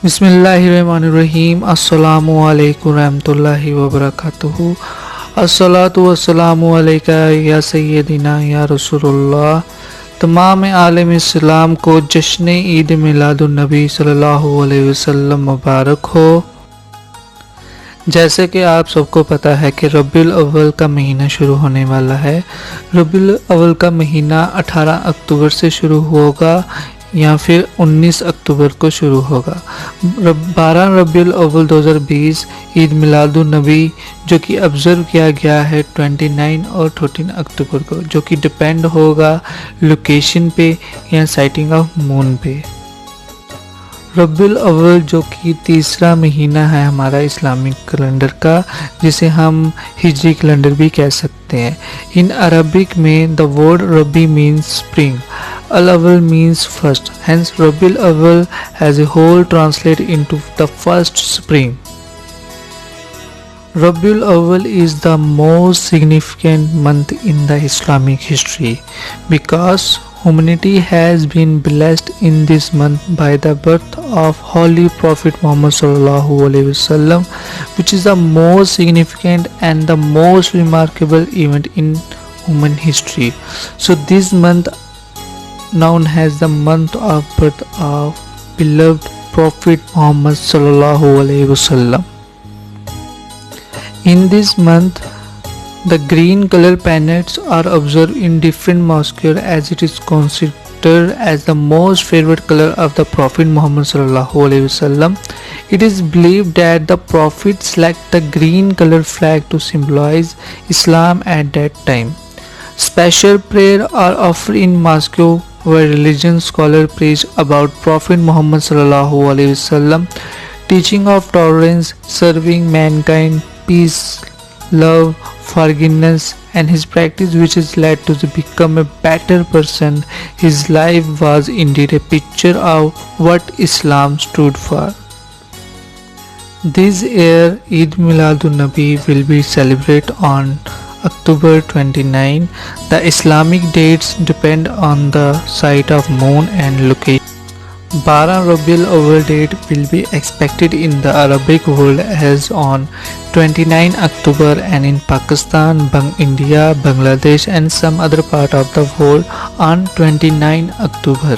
बिस्मिल्लाहिर्रहमानिर्रहीम अस्सलामु अलैकुम रहमतुल्लाहि व बरकातुहू। अस्सलातु वस्सलामु अलैका या सय्यदिना या रसूलुल्लाह। तमाम आलम इस्लाम को जश्न ईद मिलादुन नबी सल्लल्लाहु अलैहि वसल्लम मुबारक हो। जैसे कि आप सबको पता है कि रबीउल अव्वल का महीना शुरू होने वाला है। रबीउल अव्वल का महीना 18 अक्टूबर से शुरू होगा या फिर 19 अक्टूबर को शुरू होगा। 12 रबीउल अव्वल 2020 ईद मिलादुन नबी जो कि ऑब्जर्व किया गया है 29 और 13 अक्टूबर को, जो कि डिपेंड होगा लोकेशन पे या साइटिंग ऑफ मून पे। रबीउल अव्वल जो कि तीसरा महीना है हमारा इस्लामिक कैलेंडर का, जिसे हम हिजरी कैलेंडर भी कह सकते हैं। इन अरबिक में द वर्ड रबी मीन्स स्प्रिंग, अल अव्वल means first, hence Rabiul Awwal as a whole translate into the first spring. Rabiul Awwal is the most significant month in the Islamic history because humanity has been blessed in this month by the birth of Holy Prophet Muhammad sallallahu alaihi wasallam, which is the most significant and the most remarkable event in human history. So this month known as the month of birth of beloved Prophet Muhammad sallallahu alaihi wasallam. In this month, the green color planets are observed in different mosques as it is considered as the most favorite color of the Prophet Muhammad sallallahu alaihi wasallam. It is believed that the Prophet selected the green color flag to symbolize Islam at that time. Special prayer are offered in mosque where religion scholars preach about Prophet Muhammad sallallahu alaihi wasallam, teaching of tolerance, serving mankind, peace, love, forgiveness, and his practice which has led to become a better person. His life was indeed a picture of what Islam stood for. This year Eid Miladun Nabi will be celebrated on October 29. The Islamic dates depend on the site of moon and location. 12 Rabiul Awwal date will be expected in the Arabic world as on 29 October and in Pakistan, India, Bangladesh and some other part of the world on 29 October.